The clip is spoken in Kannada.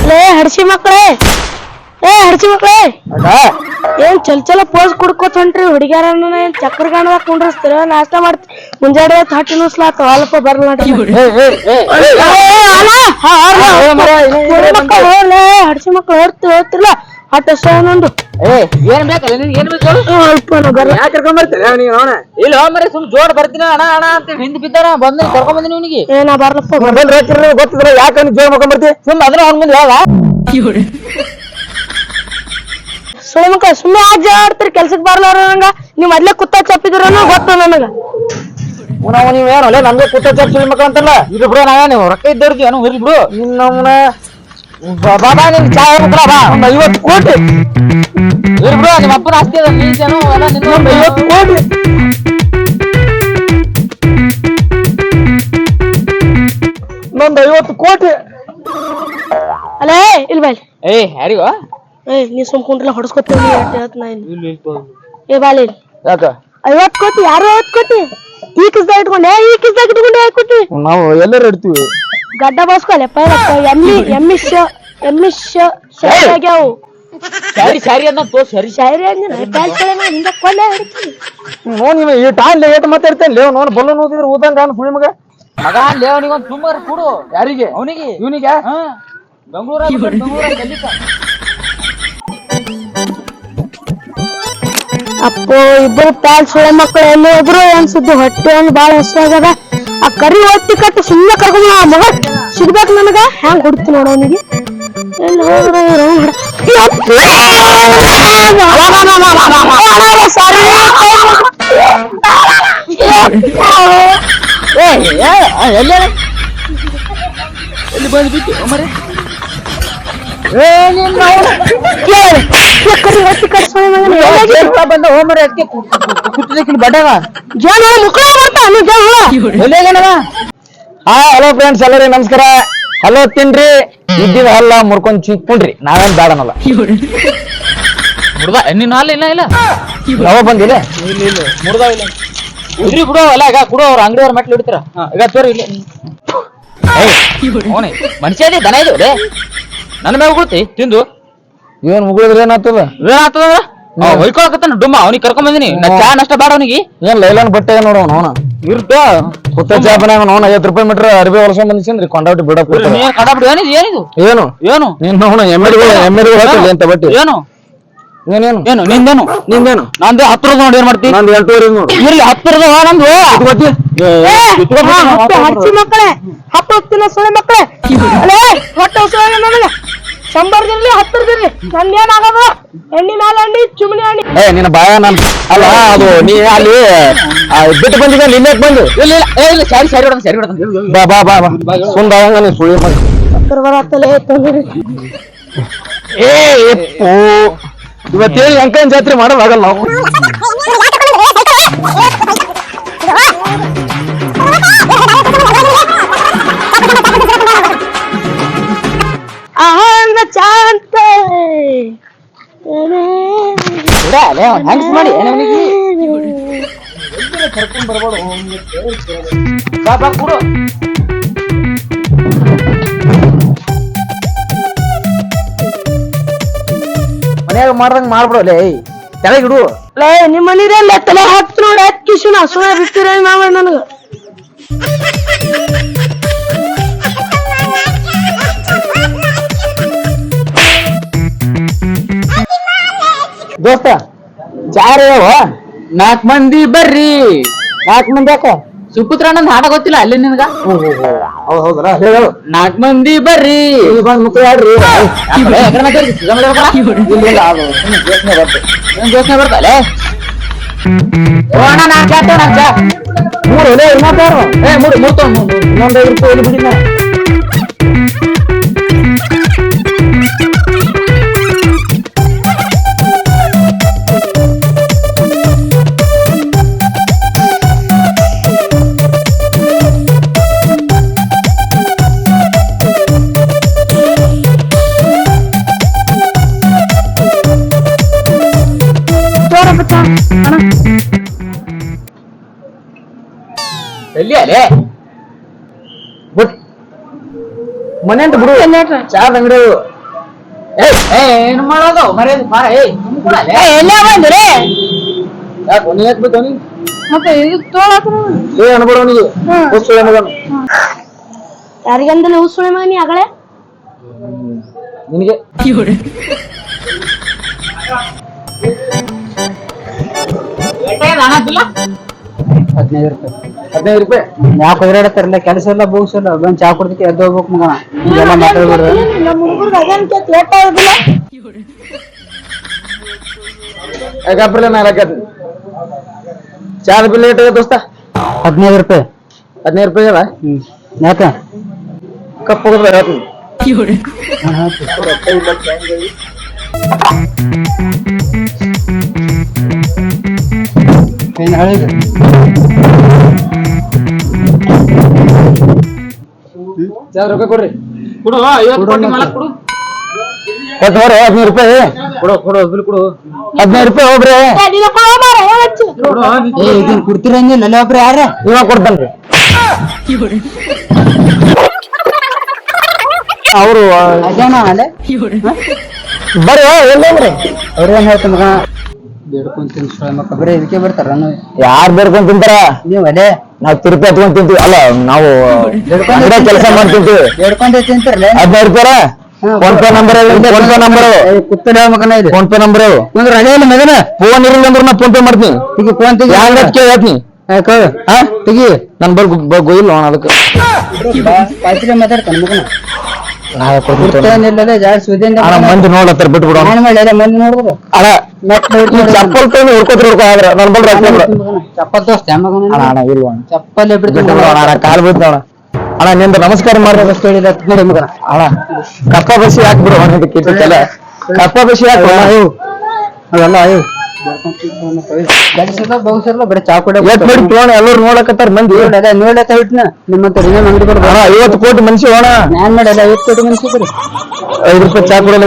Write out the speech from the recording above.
ಲೇ ಹಡ್ಸಿ ಮಕ್ಳೇ, ಹಡ್ಸಿ ಮಕ್ಳೇ, ಏನ್ ಚಲ ಪೋಸ್ ಕುಡ್ಕೋತ ಹೊಂಟ್ರಿ ಹುಡುಗ್ಯಾರ ಏನ್ ಚಕ್ರ ಗಾಣದಾಗ ಕುಂಡ್ರಸ್ತೀರ? ನಾಷ್ಟ ಮಾಡ್ತಿ ಮುಂಜಾನೆ ಹೊಟ್ಟಿ ನುಸ್ಲಾತ ಅಲ್ಪ ಬರ್ಲ ಹಡ್ಸಿ ಮಕ್ಳು ಹೇಳ್ತಿರ್ಲ ಹಟ್ಟ ಒಂದು ಏನ್ ಬೇಕಲ್ಲ ನಿನ್ಗೆ ಏನ್ ಬೇಕು ಯಾಕೆ ಕರ್ಕೊಂಡ್ ಬರ್ತೀರ ನೀವು? ಅವನ ಇಲ್ಲ ಮರಿ ಸುಮ್ ಜೋಡ್ ಬರ್ತೀನಿ ಅಣ್ಣ ಅಣ್ಣ ಅಂತ ಹಿಂದ್ ಬಿದ್ದಾರ ಬಂದ್ ಕರ್ಕೊಂಡ್ ಬಂದಿನಿ ಇವನಿಗೆ. ಏನ ಬರ್ಲಪ್ಪ ಗೊತ್ತಿದ್ರ ಯಾಕೆ ಜೋಡ್ ಮಾಡ್ಕೊಂಡ್ ಬರ್ತಿ? ಸುಮ್ ಅದನ್ನ ಅವ್ನ ಮುಂದೆ ಹೇಳ ಸುಳ್ಳ ಮಕ್ಳ ಸುಮ್ಮನೆ ಆ ಜಾ ಆಡ್ತೀರಿ ಕೆಲ್ಸಕ್ ಬರ್ಲಾರ ನಂಗ. ನೀವ್ ಮೊದ್ಲೇ ಕುತ್ತ ಚಪ್ಪಿದ್ರ ಗೊತ್ತು ನನಗ. ನೀವ್ ಏನಲ್ಲ ನಮ್ಗೆ ಕೂತ ಚಪ್ ಸುಳ್ಳ ಮಕ್ಳು ಅಂತಲ್ಲ. ಇದು ಬಿಡು ನಾವೇ ನೀವು ರೊಕ್ಕ ಇದ್ದವ್ರಿಗೆ ಏನು ಇರ್ಲಿ ಬಿಡು. ನಿನ್ನ ಬಾಬಾ ನಿನ್ ಚಾ ಹೇಳ್ಬೇಕಲ್ಲ ಬಾ ಒಂದು 50 ಕೋಟಿ ಇರ್ಲಿ ಬಿಡು. ನಿಮ್ಮ ಅಪ್ಪನ ಆಸ್ತಿ ಅದ ನೀನು ಎಲ್ಲ ನಿನ್ನ 50 ಕೋಟಿ ನಂದು 50 ಕೋಟಿ ಅಲೇ ಇಲ್ ಬಾಯ್. ಯಾರಿಗ ನೀ ಸುಮ್ಕೊಂಡ್ರಲ್ಲ ಹೊಡ್ಸ್ಕೊತೀವಿ ಏ ಬಾಲಿ ಯಾಕ 50 ಕೋಟಿ ಯಾರು 50 ಕೋಟಿ ಈ ಕಿಸ್ದಾಗ ಇಟ್ಕೊಂಡೆ ಕೊಟ್ಟಿ ನಾವು ಎಲ್ಲರೂ ಇಡ್ತೀವಿ. ಗಡ್ಡ ಬಾಸ್ಕೊಲ್ಲಪ್ಪ ಎಮ್ಮಿ ಆಗ್ಯಾವು ಸರಿ ಅನ್ನ ತೋ ಸರಿ ಶಾಯರಿ ಹಿಂಗ ಕೊಲೆ ಹಿಡ್ತೀನಿ ನೀವು ಈ ಟೈಮ್ ಲೇಟ್ ಮಾತಾಡ್ತೇನೆ ಲೇವ್ ನೋಡ್ ಬಲ್ಲ ಓದಿದ್ರೆ ಓದಂಗ ಸುಳಿ ಮಗ ಮಗ ಲೇವನಿಗೊಂದು ಸುಮಾರು ಕೊಡು. ಯಾರಿಗೆ? ಅವನಿಗೆ ಇವನಿಗೆ ಬೆಂಗಳೂರಲ್ಲಿ ಅಪ್ಪೋ ಇಬ್ಬರು ಪ್ಯಾಲ್ ಸುಳೆ ಮಕ್ಕಳು ಎಲ್ಲಿ ಹೋದ್ರು ಅನ್ಸುದ್ದು ಹೊಟ್ಟೆ ಒಂದು ಬಾಳ ಹಸಿವಾಗದ. ಆ ಕರಿ ಹೊಟ್ಟಿ ಕಟ್ಟು ಸುಮ್ಮನೆ ಕರ್ಕೊಂಡ್ ಮಗ ಸಿಗ್ಬೇಕು ನನಗ ಹೆಂಗ್ ಹೊಡ್ತಿ ನೋಡ ಅವನಿಗೆ. ಎಲ್ಲಿ ಹೋದ್ರ ಎಲ್ಲಿ ಬಂದ್ಬಿಟ್ಟು ಮರೆ ಬಂದ ಹೋಮರೆ ಅದಕ್ಕೆ ಕುಟ್ಟಿದಕ್ಕಿನ ಬಡ್ಡವ ಜನ ಮುಕ್ಕಳ ಬರ್ತಾವ. ಹಲೋ ಫ್ರೆಂಡ್ಸ್ ಎಲ್ಲರಿಗೂ ನಮಸ್ಕಾರ. ಹಲೋ ತಿನ್ರಿ ಇದ್ದೀವಿ ಹಲ್ಲ ಮುರ್ಕೊಂಡ್ ಚಿಕ್ಕೊಂಡ್ರಿ ನಾವೇನ್ ಬೇಡನಲ್ಲ ಮುಡ್ದ ನಿನ್ನ ಹಾಲು ಇಲ್ಲ ಇಲ್ಲ ಯಾವ ಬಂದಿಲ್ಲ ಮುಡ್ದಾವಿಲ್ಲ ಇದ್ರಿ ಬಿಡು ಅಲ್ಲ ಈಗ ಕೊಡು ಅವ್ರ ಅಂಗಡಿಯವ್ರ ಮೆಟ್ಲು ಹಿಡಿತೀರ ಈಗ ತೋರಿ ಇಲ್ಲ ಮನುಷ್ಯ ದನ ಇದು ನನ್ನ ಮೇಲೆ ಉಗುಳ್ತಿ ತಿಂದು ಏನ್ ಮುಗಿದ್ರೆ ಏನಾಗ್ತದ ಹೊಯ್ಕೊಳಕತ್ತಾನ ಡುಮ್ಮ ಅವ್ನಿಗೆ ಕರ್ಕೊಂಡ್ ಬಂದಿನಿ ಚಾ ನಷ್ಟ ಬೇಡ ಅವನಿಗೆ ಏನ್ ಲೈಲಾನ್ ಬಟ್ಟೆ ನೋಡ ಅವನ ಇರ್ತ ಹುತ್ತ ಚಾಪನ್ಯಾಗ ನೋಡ 50 ರೂಪಾಯಿ ಮೀಟರ್ ಅರ್ಬಿ ಹೊಲ್ಸ್ಕೊಂಡ್ ಬಂದಿಸಿನ್ರಿ ಕೊಂಡಾಬಿಟ್ಟು ಬಿಡಕ್ ಕೊಂಡಾಬಿಟ್ಟು ಏನಿದು ಏನಿದು ಏನು ಏನು ನಿನ್ನ ಅವನ ಎಮ್ಮೆರಿಗೂ ಹಾಕಿಲ್ಲ ಅಂತ ಬಟ್ಟೆ ಏನು ಏನೇನು ಏನು ನಿಂದೇನು ನಿಂದೇನು ನಂದು 10 ನೋಡಿ ಏನ್ ಮಾಡ್ತೀನಿ ನಂದು 8 ನೋಡಿ ಇರ್ಲಿ 10 ನಂದು ಹಡ್ಸಿ ಮಕ್ಕಳೇ ಹತ್ತು ಹೋಗ್ತಿನ ಸುಳೆ ಮಕ್ಕಳೇ ಅಲೇ ಹೊಟ್ಟೆ ಹೊಸ ನನಗೆ 100 ದಿರ್ಲಿ 10 ದಿರ್ಲಿ ನನ್ ಏನಾಗದ ಎಣ್ಣಿ ಮೇಲೆ ಎಣ್ಣಿ ಚುಮ್ನಿ ಎಣ್ಣಿ ನಿನ್ನ ಬಾಯ ನನ್ ಅಲ್ಲ ಅದು ನೀ ಅಲ್ಲಿ ಬಿಟ್ಟು ಬಂದಿದ್ದ ನಿನ್ನೆ ಬಂದು ಇಲ್ಲ ಇಲ್ಲ ಇಲ್ಲ ಸರಿ ಬಾ ಬಾ ಬಾ ಬಾ ಸುಂದರಂಗ ನೀ ಸುಳಿ ಮಗ ಸಕ್ಕರ್ ಬರತ್ತಲೇ ಇವತ್ತೇಳಿ ಅಂಕನ್ ಜಾತ್ರೆ ಮಾಡೋದಾಗಲ್ಲ ನಾವು ಚಾಂತ ಹ್ಯಾಂಕ್ಸ್ ಮಾಡಿ ಕರ್ಕೊಂಡ್ ಬರ್ಬೇಡ ಬಾ ಬಾ ಕೊಡು ಮನ್ಯಾಗ ಮಾಡ್ದಂಗ ಮಾಡ್ಬಿಡೋಲ್ಲ ತೆಳಗಿಡು ಲೇ ನಿಮ್ಮ ಮನಿರಲ್ಲ ತಲೆ ಹಾಕ್ತಿ ನೋಡಿ ಹಕ್ಕಿಶುನ ಸುಳ್ಳ ಬಿಟ್ಟಿರ ನಾವ ನನಗ ದೋಸ್ತ ಚಾರ 4 ಮಂದಿ ಬರ್ರಿ 4 ಮಂದಿ ಯಾಕ ಸುಪುತ್ರ ನಂದ್ ಹಾಡ ಗೊತ್ತಿಲ್ಲ ಅಲ್ಲಿ ನಿನ್ಗ ಹೌದಲ್ಲ 4 ಮಂದಿ ಬರ್ರಿ ಬಂದ್ ಮುಖ ಹೇಳ್ರಿ ಯೋಚನೆ ಬರ್ತಲ್ಲ ಮೂರು ಇನ್ನೊಂದು 5 ರೂಪಾಯಿ ಬಿಡಿನ ಎಲ್ಲಿ ಅಲೆ ಮನೆ ಅಂತ ಬಿಡು ಚಾದ ಅಂಗಡಿ ಏನು ಮಾಡೋದು ಮರ್ಯಾದೆ ಬಾರ ಎಲ್ಲೇ ಬಂದ್ರಿ ಯಾಕೆ ನೀ ಯಾಕೆ ಬೇಕು ನೀ ಮತ್ತೆ ಇದು ತೋಳಾಕ ಅನ್ಬೇಡ ಅವನಿಗೆ ಯಾರಿಗಂದಲೇ ಉಸುಳೆ ಮಗನಿ ಆಗಲೇ ನಿನಗೆ 15 ರೂಪಾಯಿ 15 ರೂಪಾಯಿ ಯಾಕೆ ಹೋರಾಡತ್ತಾರಲ್ಲ ಕೆಲಸ ಇಲ್ಲ ಬೋಗ್ಸಲ್ಲ ಬಂದ್ ಚಾ ಕುಡ್ದಕ್ಕೆ ಎದ್ದು ಹೋಗ್ಬೇಕು ಮಗನ ಇದೆಲ್ಲ ಮಾತಾಡ್ಬಿಡ್ರಿ ನಮ್ಮ ಹುಡುಗರಿಗೆ ಅದೇನು ಲೇಟ್ ಆಗೋದಿಲ್ಲ ಯಾಕಪ್ರಲ್ಲ ನಾ ಹಾಕತ್ತೀನಿ ಚಾದ ಬಿಲ್ ಲೇಟ್ ಆಗ ದೋಸ್ತ 15 ರೂಪಾಯಿ 15 ರೂಪಾಯಿ ಅದ ಯಾಕ ಕಪ್ ಹೋಗೋದು ಹೇಳ್ತೀನಿ ಏನ್ ಹೇಳಿದ್ರಿ ರೊಕ್ಕ ಕೊಡ್ರಿ ಕೊಡು 50 ಕೊಟ್ಟು ಮಾಲಕ್ ಕೊಡು ಕೊಟ್ಟು ಹೋಗ್ರಿ 15 ರೂಪಾಯಿ ಕೊಡು ಬಿಲ್ ಕೊಡು 15 ರೂಪಾಯಿ ಹೋಗ್ರಿ ಇದನ್ ಕುಡ್ತಿರಂಗಿಲ್ಲ ಒಬ್ರು ಯಾರ ಇವಾಗ ಕೊಡ್ತಾನ್ರಿ ಅವರು ಅದೇನ ಅಲ್ಲೇ ಬರ್ರಿ ಎಲ್ಲಂದ್ರಿ ಅವ್ರೇನ್ ಹೇಳ್ತ ಮಗ ಬೇಡ್ಕೊಂತೀನಿ ಮಕ್ಕ ಬರೀ ಇದಕ್ಕೆ ಬರ್ತಾರ ಯಾರು ಬೇಡ್ಕೊಂಡ್ ತಿಂತಾರ ನೀವ್ ಅಲ್ಲೇ ನಾವ್ ತಿರುಪತಿ ಹತ್ಕೊಂಡ್ ತಿಂತೀವಿ ಅಲ್ಲ ನಾವು ಕೆಲಸ ಮಾಡ್ತಿಂತೀವಿ ಬೇಡ್ಕೊಂಡೆ ತಿಂತಾರಲ್ಲ 15 ರೂಪಾಯಿ ಫೋನ್ ಪೇ ನಂಬರ್ ಕುತ್ತಲ ಮಗನ ಇದೆ ಫೋನ್ ಪೇ ನಂಬರ್ ಒಂದು ರಜೆ ಇಲ್ಲ ಮಗನ ಫೋನ್ ಇರಲಿಲ್ಲ ಅಂದ್ರೆ ನಾ ಫೋನ್ ಪೇ ಮಾಡ್ತೀನಿ ಈಗ ಫೋನ್ ತೆಗಿ ಹೇಳ್ತೀನಿ ತೆಗಿ ನನ್ ಗೊಯ್ಯಿಲ್ಲ ಅದಕ್ಕೆ ಪಾಯ್ತಿಗೆ ಮಾತಾಡ್ತಾನೆ ಮಗನ ಏನಿಲ್ಲ ಜಾಸ್ತಿ ಸುದ್ದಿಯಿಂದ ಮಂದಿ ನೋಡ್ಲತ್ತಾರ ಬಿಟ್ಟು ಬಿಡೋಣ ಮಂದಿ ನೋಡ್ಬೋದು ಅಣ್ಣ ಚಪ್ಪಲ್ ತೊಗೊಂಡು ಹುಡ್ಕೋತ್ರ ಹುಡ್ಕೋದ್ರ ನನ್ ಬಲ್ ಚಪ್ಪಲ್ ತೋರ್ಸ್ತೆ ಮಗನ ಅಣ್ಣ ಇಲ್ವ ಚಪ್ಪಲ್ ಬಿಡ್ತೀನಿ ಕಾಲ್ ಬೀಳ್ತಾವ ಅಣ್ಣ ನಿಂದ ನಮಸ್ಕಾರ ಮಾಡ್ಬೇಕಷ್ಟು ಹೇಳಿದ ನೋಡಿ ಮಗನ ಅಣ್ಣ ಕಪ್ಪ ಬಸಿ ಹಾಕ್ಬಿಡು ಅವನಿಗೆ ಕಪ್ಪ ಬಸಿ ಹಾಕು ಅವೆಲ್ಲ ಅಯ್ಯೋ ಬಹುಸರ್ಲ ಬರೀ ಚಾ ಕೂಡ ಎಲ್ಲರೂ ನೋಡಕತ್ತಾರ ಮಂದಿ ನೋಡ್ಲತ್ತ ಬಿಟ್ನ ನಿಮ್ಮಂತ ಅಂಗಡಿ ಬರ್ಬೋದು 50 ಕೋಟಿ ಮನುಷ್ಯ ಹೋಣ ನಾನ್ ಮಾಡಲ್ಲ 50 ಕೋಟಿ ಮನುಷ್ಯ 5 ರೂಪಾಯಿ ಚಾ ಕೊಡಲ್ಲ